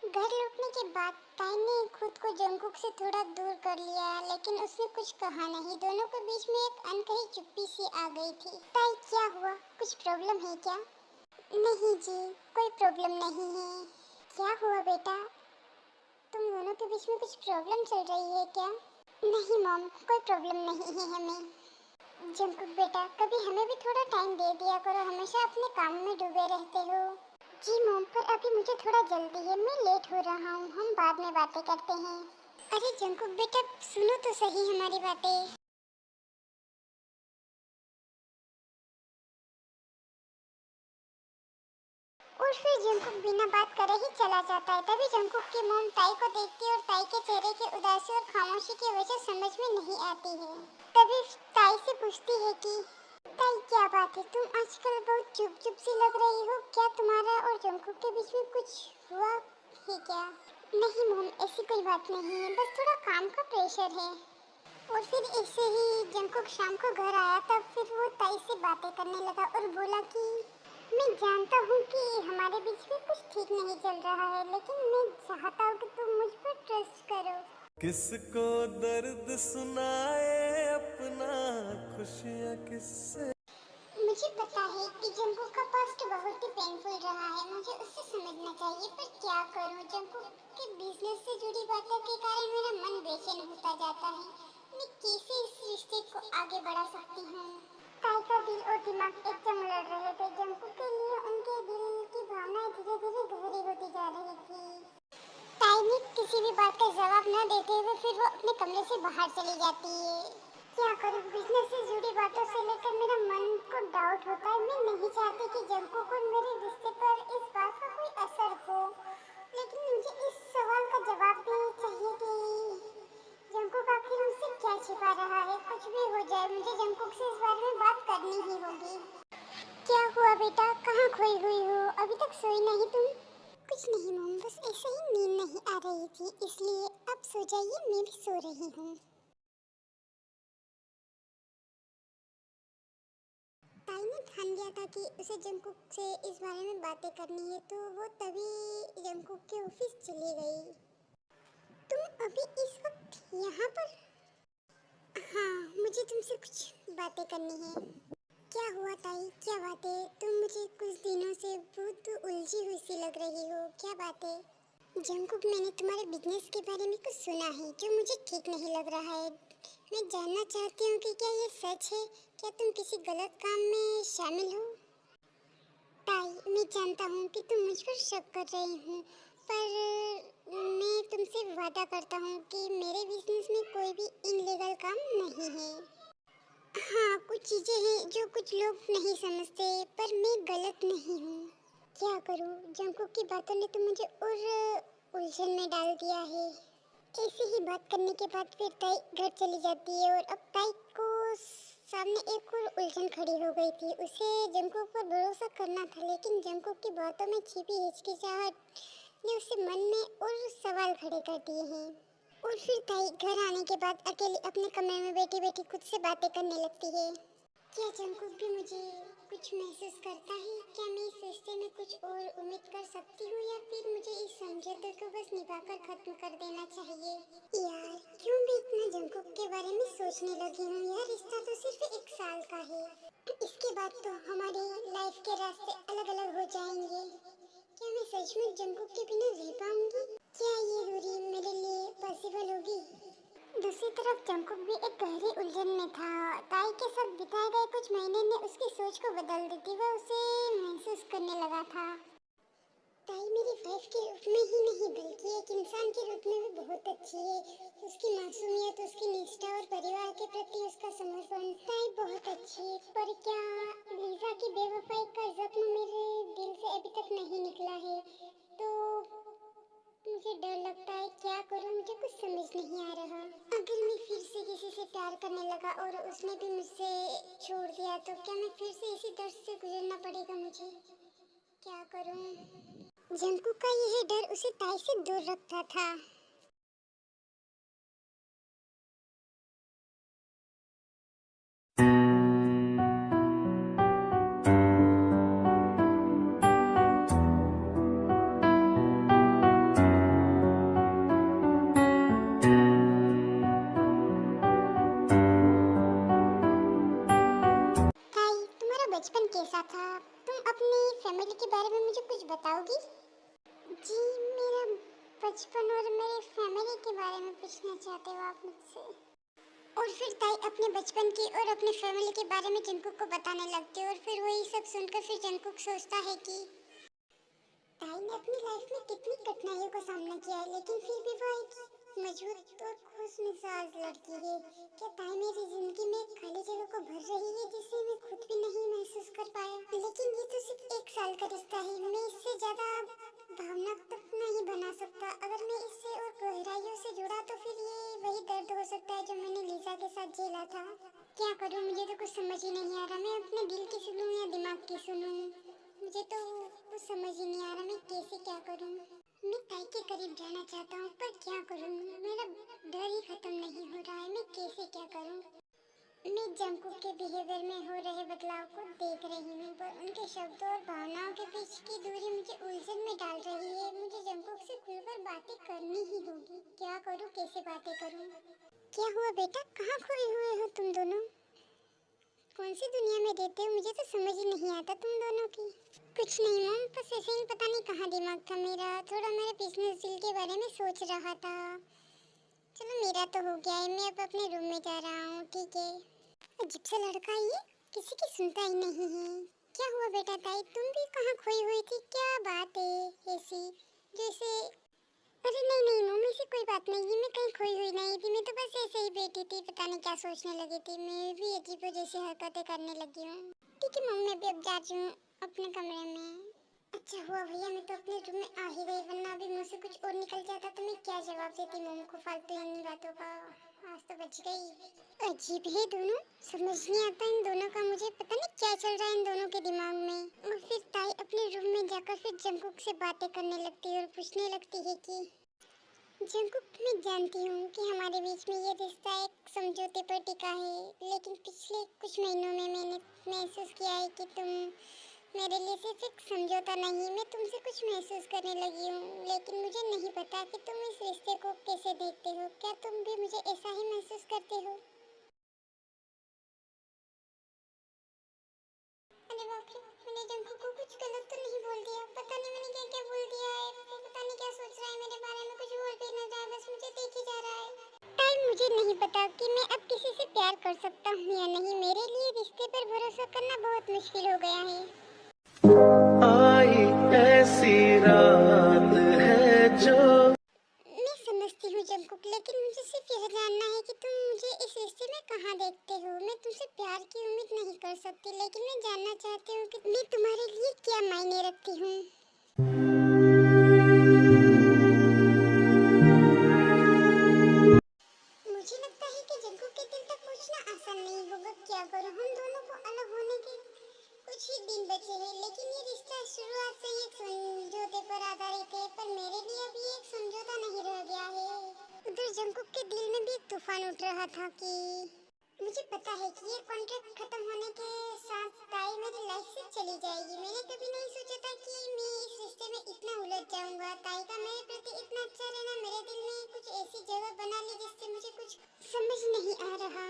घर लौटने के बाद ताई ने खुद को जंकुक से थोड़ा दूर कर लिया, लेकिन उसने कुछ कहा नहीं। दोनों के बीच में एक अनकही चुप्पी सी आ गई थी। ताई क्या हुआ, कुछ प्रॉब्लम है क्या। नहीं जी कोई प्रॉब्लम नहीं है। क्या हुआ बेटा, तुम दोनों के बीच में कुछ प्रॉब्लम चल रही है क्या। नहीं मॉम कोई प्रॉब्लम नहीं है हमें। जंकुक बेटा कभी हमें भी थोड़ा टाइम दे दिया करो, हमेशा अपने काम में डूबे रहते हो। जी मॉम पर अभी मुझे थोड़ा जल्दी है, मैं लेट हो रहा हूँ, हम बाद में बातें करते हैं। अरे जंकुक बेटा सुनो तो सही हमारी बातें। और फिर जंकुक बिना बात करे ही चला जाता है। तभी जंकुक की मॉम ताई को देखती है और ताई के चेहरे की उदासी और खामोशी की वजह समझ में नहीं आती है। तभी ताई से पूछती है कि ताई क्या बात है, तुम आजकल बहुत चुप चुप सी लग रही हो, क्या तुम्हारा और जंकुक के बीच में कुछ हुआ है क्या। नहीं मॉम ऐसी कोई बात नहीं है, बस थोड़ा काम का प्रेशर है। और फिर ऐसे ही जंकुक शाम को घर आया तब फिर वो ताई से बातें करने लगा और बोला कि मैं जानता हूँ कि हमारे बीच में कुछ ठीक नहीं चल रहा है, लेकिन मैं चाहता हूँ कि तुम मुझ पर ट्रस्ट करो। किसको दर्द सुनाए अपना, खुशियाँ किससे। मुझे पता है कि जंकुक का पास्ट बहुत ही पेनफुल रहा है, मुझे उससे समझना चाहिए, पर क्या करूं, जंकुक के बिजनेस से जुड़ी बातों के कारण मेरा मन बेचैन होता जाता है। मैं कैसे इस रिश्ते को आगे बढ़ा सकती हूँ। ताई का दिल और दिमाग एकदम लड़ रहे थे। जंकुक के लिए उनके दिल की भावनाएं धीरे धीरे गहरी होती जा रही थी। ताई ने किसी भी बात का जवाब न देते हुए फिर वो अपने कमरे से बाहर चली जाती है। क्या करूं, बिजनेस से जुड़ी बातों से लेकर मेरा मन को डाउट होता है। मैं नहीं चाहती कि जंकुक और मेरे रिश्ते पर इस बात का कोई असर हो, लेकिन मुझे इस सवाल का जवाब भी चाहिए कि जंकुक आखिर मुझसे क्या छिपा रहा है। कुछ भी हो जाए मुझे जंकुक से इस बारे में बात करनी ही होगी। क्या हुआ बेटा, कहाँ खोई हुई हो, अभी तक सोई नहीं तुम। कुछ नहीं मम्मी, बस ऐसे ही नींद नहीं आ रही थी, इसलिए अब सो जाइए, मैं भी सो रही हूँ। ताई ने ठान लिया था कि उसे जंकुक से इस बारे में बातें करनी है, तो वो तभी जंकुक के ऑफिस चली गई। तुम अभी इस वक्त यहाँ पर। हाँ मुझे तुमसे कुछ बातें करनी है। क्या हुआ ताई, क्या बात है, तुम मुझे कुछ दिनों से बहुत उलझी हुई सी लग रही हो, क्या बात है। जंकुक मैंने तुम्हारे बिजनेस के बारे में कुछ सुना है जो मुझे ठीक नहीं लग रहा है। मैं जानना चाहती हूँ कि क्या ये सच है, क्या तुम किसी गलत काम में शामिल हो। ताई मैं जानता हूँ कि तुम मुझ पर शक कर रही हो, पर मैं तुमसे वादा करता हूँ कि मेरे बिजनेस में कोई भी इनलीगल काम नहीं है। हाँ कुछ चीज़ें हैं जो कुछ लोग नहीं समझते, पर मैं गलत नहीं हूँ। क्या करूँ, जंकुक की बातों ने तो मुझे और उलझन में डाल दिया है। ऐसी ही बात करने के बाद फिर ताई घर चली जाती है और अब ताई को सामने एक और उलझन खड़ी हो गई थी। उसे जंकुक पर भरोसा करना था, लेकिन जंकुक की बातों में छिपी हिचकिचाहट ने उसे मन में और सवाल खड़े कर दिए हैं। और फिर ताई घर आने के बाद अकेली अपने कमरे में बैठी बैठी खुद से बातें करने लगती है। क्या जंकुक भी मुझे कुछ महसूस करता है? क्या मैं इस रिश्ते में कुछ और उम्मीद कर सकती हूँ या फिर मुझे इस समझौते को बस निभाकर खत्म कर देना चाहिए? यार क्यों मैं इतना जंकुक के बारे में सोचने लगी हूँ? यह रिश्ता तो सिर्फ 1 साल का है, इसके बाद तो हमारी लाइफ के रास्ते अलग अलग हो जाएंगे। क्या मैं सच में जंकुक के बिना रह पाऊंगी? क्या ये दूरी मेरे लिए पॉसिबल होगी? दूसरी तरफ जंकुक भी एक गहरी उलझन में था। ताई के साथ बिताए गए कुछ महीने ने उसकी सोच को बदल दी थी। वह उसे महसूस करने लगा था। ताई मेरी वाइफ के रूप में ही नहीं बल्कि एक इंसान के रूप में भी बहुत अच्छी है। उसकी मासूमियत, उसकी निष्ठा और परिवार के प्रति उसका समर्पण, ताई बहुत अच्छी है। पर क्या लीजा की बेवफाई का जख्म मेरे दिल से अभी तक नहीं निकला है? तो मुझे डर लगता है। क्या करूं? मुझे कुछ समझ नहीं आ रहा। अगर मैं फिर से किसी से प्यार करने लगा और उसने भी मुझसे छोड़ दिया तो क्या मैं फिर से इसी दर्द से गुजरना पड़ेगा मुझे? क्या करूं? जंकुक का यह डर उसे ताई से दूर रखता था। ताई, तुम्हारा बचपन कैसा था? तुम अपनी फैमिली के बारे में मुझे कुछ बताओगी? जी, मेरा बचपन और मेरी फैमिली के बारे में पूछना चाहते हो आप मुझसे? और फिर ताई अपने बचपन की और अपने फैमिली के बारे में जंकुक को बताने लगती है और फिर वही सब सुनकर फिर जंकुक सोचता है कि ताई ने अपनी लाइफ में कितनी कठिनाइयों का सामना किया है, लेकिन फिर भी वह एक मजबूत और खुशमिजाज लड़की है। क्या ताई मेरी जिंदगी में एक खाली जगह को भर रही है जिसे मैं खुद भी नहीं महसूस कर पाया? लेकिन ये तो सिर्फ 1 साल का रिश्ता है, मैं इससे ज्यादा भावनात्मक नहीं बना सकता। अगर मैं इससे और गहराइयों से जुड़ा तो फिर ये वही दर्द हो सकता है जो मैंने लीजा के साथ झेला था। क्या करूं? मुझे तो कुछ समझ ही नहीं आ रहा। मैं अपने दिल की सुनूं या दिमाग की सुनूं? मुझे तो कुछ समझ ही नहीं आ रहा। मैं कैसे क्या करूं? मैं ताई के करीब जाना चाहता हूँ पर क्या करूं? मेरा डर ही खत्म नहीं हो रहा है। मैं कैसे क्या करूं? मैं जंकुक के बिहेवियर में हो रहे बदलाव को देख रही हूँ पर उनके शब्दों और भावनाओं के बीच की दूरी मुझे उलझन में डाल रही है। मुझे जंकुक से खुलकर बातें करनी ही होगी। क्या करूँ? कैसे बातें करूँ? क्या हुआ बेटा? कहाँ खोए हुए हो तुम दोनों? कौन सी दुनिया में रहते हो? मुझे तो समझ ही नहीं आता तुम दोनों की। कुछ नहीं मॉम, बस ऐसे ही पता नहीं कहाँ दिमाग था मेरा। थोड़ा मेरे बिजनेस डील के बारे में सोच रहा था। चलो मेरा तो हो गया है। मैं अब अपने रूम में जा रहा हूँ। ठीक है। अजीब सा लड़का ये, किसी की सुनता ही नहीं है। क्या हुआ बेटा ताई? तुम भी कहाँ खोई हुई थी? क्या बात है ऐसी जैसे? अरे नहीं नहीं मम्मी, ऐसी कोई बात नहीं है। मैं कहीं खोई हुई नहीं थी। मैं तो बस ऐसे ही बैठी थी, पता नहीं क्या सोचने लगी थी। मैं भी अजीब जैसी हरकतें करने लगी हूँ। ठीक है मम्मी, मैं भी अब जा रही हूँ अपने कमरे में। अच्छा हुआ भैया मैं तो अपने रूम में आ ही गई, वरना अभी मुझ से कुछ और निकल जाता तो मैं क्या जवाब देती मम्मी को फालतू इन बातों का। आज तो बच गई। अजीब है दोनों, समझ नहीं आता इन दोनों का। मुझे पता नहीं क्या चल रहा है इन दोनों के दिमाग में। और फिर ताई अपने रूम में जाकर फिर जंकुक से बातें करने लगती है और पूछने लगती है कि जंकुक, मैं जानती हूँ कि हमारे बीच में ये रिश्ता एक समझौते पर टिका है, लेकिन पिछले कुछ महीनों में मैंने महसूस किया है कि तुम मेरे लिए सिर्फ एक समझौता नहीं, मैं तुमसे कुछ महसूस करने लगी हूँ। लेकिन मुझे नहीं पता कि तुम इस रिश्ते को कैसे देखते हो। क्या तुम भी मुझे ऐसा ही महसूस करते हो? अरे बाप रे, मैंने जंकुक को कुछ गलत तो नहीं बोल दिया? पता नहीं मैंने क्या क्या बोल दिया है। वो पता नहीं क्या सोच रहा है मेरे बारे में। कुछ बोल भी ना जाए, बस मुझे देख ही जा रहा है। टाइम मुझे नहीं पता कि मैं अब किसी से प्यार कर सकता हूँ या नहीं। मेरे लिए रिश्ते पर भरोसा करना बहुत मुश्किल हो गया है। आई ऐसी रात है जो मैं समझती हूँ जंकुक, लेकिन मुझे सिर्फ यह जानना है कि तुम मुझे इस रिश्ते में कहाँ देखते हो। मैं तुमसे प्यार की उम्मीद नहीं कर सकती, लेकिन मैं जानना चाहती हूँ कि मैं तुम्हारे लिए क्या मायने रखती हूँ। मुझे लगता है कि जंकुक के दिल तक पहुँचना आसान नहीं होगा। क्या करूँ? हम दोनों को अलग होने के कुछ ही दिन बचे हैं, लेकिन ये रिश्ता शुरुआत से ही एक समझौते पर आधारित है। पर मेरे लिए अभी एक समझौता नहीं रह गया है। उधर जंकुक के दिल में भी एक तूफान उठ रहा था कि मुझे पता है कि ये कॉन्ट्रैक्ट खत्म होने के साथ ताई मेरी लाइफ से चली जाएगी। मैंने कभी नहीं सोचा था कि मैं इस रिश्ते में इतना उलझ जाऊंगा। ताई का मेरे प्रति इतना अच्छा रहना मेरे दिल में कुछ ऐसी जगह बना ली जिससे मुझे कुछ समझ नहीं आ रहा।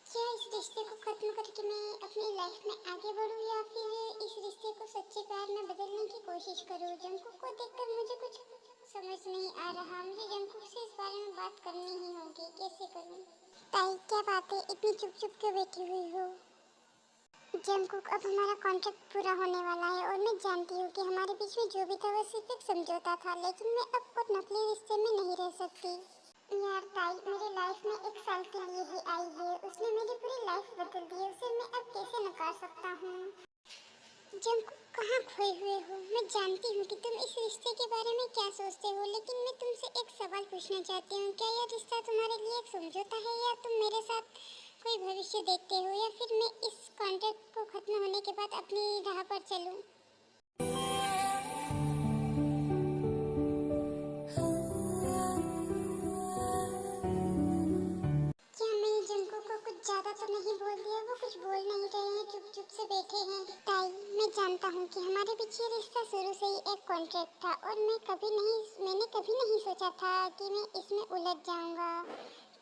क्या इस रिश्ते को खत्म करके मैं अपनी लाइफ में आगे बढ़ूं या फिर इस रिश्ते को सच्चे प्यार में बदलने की कोशिश करूं? जंकुक को देखकर मुझे कुछ समझ नहीं आ रहा। मुझे जंकुक से इस बारे में बात करनी ही होगी। कैसे करूं? ताई क्या बात है, इतनी चुप क्यों बैठी हुई हो? जंकुक, अब हमारा कॉन्ट्रैक्ट पूरा होने वाला है और मैं जानती हूँ कि हमारे बीच में जो भी था वो सिर्फ एक समझौता था, लेकिन मैं अब और नकली रिश्ते में नहीं रह सकती। यार ताई मेरी लाइफ में एक साल के लिए ही आई है, उसने मेरी पूरी लाइफ बदल दी है, उसे मैं अब कैसे नकार सकता हूँ? जंकुक, कहाँ खोए हुए हो? मैं जानती हूँ कि तुम इस रिश्ते के बारे में क्या सोचते हो, लेकिन मैं तुमसे एक सवाल पूछना चाहती हूँ। क्या यह रिश्ता तुम्हारे लिए एक समझौता है या तुम मेरे साथ कोई भविष्य देखते हो, या फिर मैं इस कॉन्ट्रैक्ट को खत्म होने के बाद अपनी राह पर चलूँ? ज्यादा तो नहीं बोल दिया? वो कुछ बोल नहीं रहे हैं, चुप से बैठे हैं। ताई मैं जानता हूँ कि हमारे बीच ये रिश्ता शुरू से ही एक कॉन्ट्रैक्ट था और मैंने कभी नहीं सोचा था कि मैं इसमें उलझ जाऊँगा।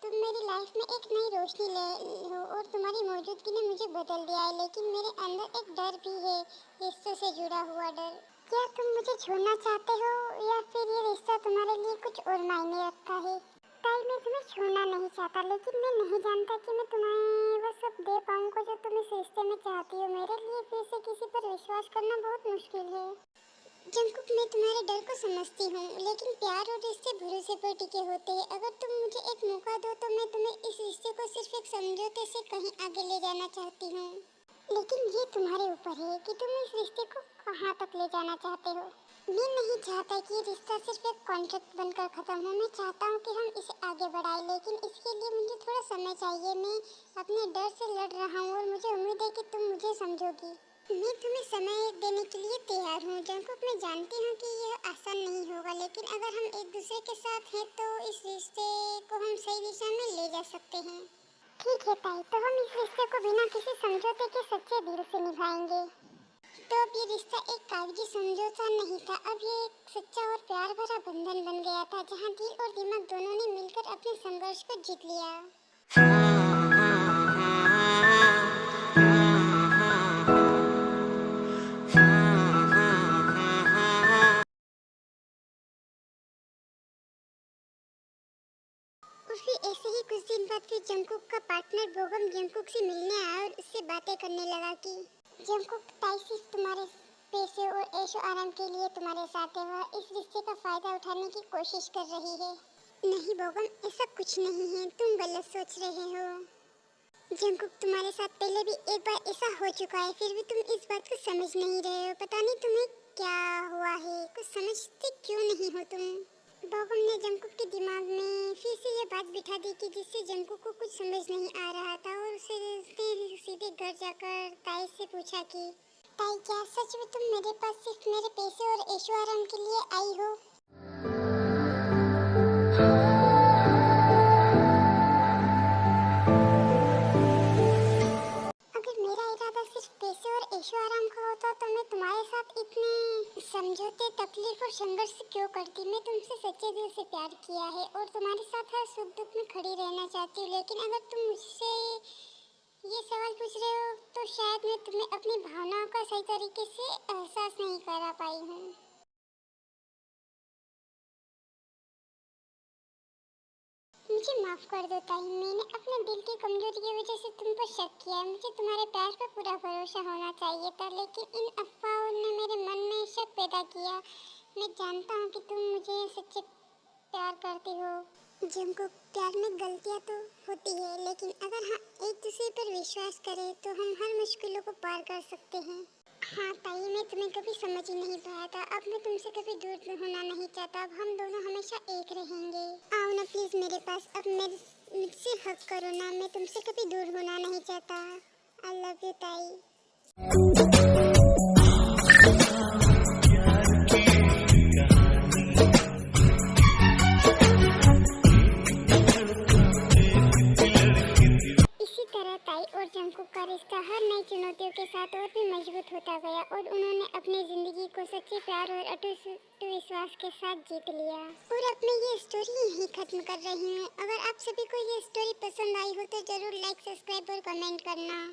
तुम मेरी लाइफ में एक नई रोशनी ले हो और तुम्हारी मौजूदगी ने मुझे बदल दिया है, लेकिन मेरे अंदर एक डर भी है, रिश्तों से जुड़ा हुआ डर। क्या तुम मुझे छोड़ना चाहते हो या फिर ये रिश्ता तुम्हारे लिए कुछ और मायने रखता है? ताई मैं तुम्हें छोड़ना नहीं चाहता, लेकिन मैं नहीं जानता कि मैं तुम्हें वो सब दे पाऊंगा जो तुम इस रिश्ते में चाहती हो। मेरे लिए फिर से किसी पर विश्वास करना बहुत मुश्किल है। जंकुक, मैं तुम्हारे डर को समझती हूँ, लेकिन प्यार और रिश्ते भरोसे पर टिके होते हैं। अगर तुम मुझे एक मौका दो तो मैं तुम्हें इस रिश्ते को सिर्फ एक समझौते से कहीं आगे ले जाना चाहती हूँ, लेकिन ये तुम्हारे ऊपर है कि तुम इस रिश्ते को कहाँ तक ले जाना चाहते हो। मैं नहीं चाहता कि ये रिश्ता सिर्फ एक कॉन्ट्रैक्ट बनकर खत्म हो। मैं चाहता हूँ कि हम इसे आगे बढ़ाएं, लेकिन इसके लिए मुझे थोड़ा समय चाहिए। मैं अपने डर से लड़ रहा हूँ और मुझे उम्मीद है कि तुम मुझे समझोगी। मैं तुम्हें समय देने के लिए तैयार हूँ जंकुक। मैं जानती हूँ कि यह आसान नहीं होगा, लेकिन अगर हम एक दूसरे के साथ हैं तो इस रिश्ते को हम सही दिशा में ले जा सकते हैं। ठीक है ताई, तो हम इस रिश्ते को बिना किसी समझौते के सच्चे दिल से निभाएंगे। तो अब ये रिश्ता एक कागजी समझौता नहीं था, अब ये एक सच्चा और प्यार भरा बंधन बन गया था, जहाँ दिल और दिमाग दोनों ने मिलकर अपने संघर्ष को जीत लिया। उसके ऐसे ही कुछ दिन बाद फिर जंकुक का पार्टनर बोगम जंकुक से मिलने आया और उससे बातें करने लगा कि जंकुक, ताई सिर्फ तुम्हारे पैसे और ऐशो आराम के लिए तुम्हारे साथ है। वह इस रिश्ते का फायदा उठाने की कोशिश कर रही है। नहीं बोगम, ऐसा कुछ नहीं है, तुम गलत सोच रहे हो। जंकुक, तुम्हारे साथ पहले भी एक बार ऐसा हो चुका है, फिर भी तुम इस बात को समझ नहीं रहे हो। पता नहीं तुम्हें क्या हुआ है, कुछ समझते क्यों नहीं हो तुम? बोगम ने जंकुक के दिमाग में फिर से ये बात बिठा दी कि जिससे जंकुक को कुछ समझ नहीं आ रहा था, और उसने सीधे घर जाकर ताई से पूछा कि ताई, क्या सच में तुम मेरे पास सिर्फ मेरे पैसे और ऐशो आराम के लिए आई हो? अगर मेरा इरादा सिर्फ पैसे और ऐशो आराम का होता तो मैं तुम्हारे साथ इतने समझौते, तकलीफ और संघर्ष क्यों करती? मैं तुमसे सच्चे दिल से प्यार किया है और तुम्हारे साथ हर सुख दुख में खड़ी रहना चाहती हूँ, लेकिन अगर तुम मुझसे ये सवाल पूछ रहे हो तो शायद मैं तुम्हें अपनी भावनाओं का सही तरीके से एहसास नहीं करा पाई हूँ। मुझे माफ कर दो ताई, मैंने अपने दिल की कमजोरी की वजह से तुम पर शक किया। मुझे तुम्हारे प्यार पर पूरा भरोसा होना चाहिए था, लेकिन इन अफवाहों ने मेरे मन में शक पैदा किया। मैं जानता हूँ कि तुम मुझे सच्चे प्यार करती हो। जंकुक, प्यार में गलतियाँ तो होती है, लेकिन अगर हम एक दूसरे पर विश्वास करें तो हम हर मुश्किलों को पार कर सकते हैं। हाँ ताई, मैं तुम्हें कभी समझ ही नहीं पाया था। अब मैं तुमसे कभी दूर होना नहीं चाहता। अब हम दोनों हमेशा एक रहेंगे। आओ ना प्लीज मेरे पास, अब मुझसे हक करो ना। मैं तुमसे कभी दूर होना नहीं चाहता। आई लव यू ताई। का रिश्ता हर नई चुनौतियों के साथ और भी मजबूत होता गया और उन्होंने अपनी जिंदगी को सच्चे प्यार और अटूट विश्वास के साथ जीत लिया। और अपनी ये स्टोरी यहीं खत्म कर रही हूँ। अगर आप सभी को ये स्टोरी पसंद आई हो तो जरूर लाइक, सब्सक्राइब और कमेंट करना।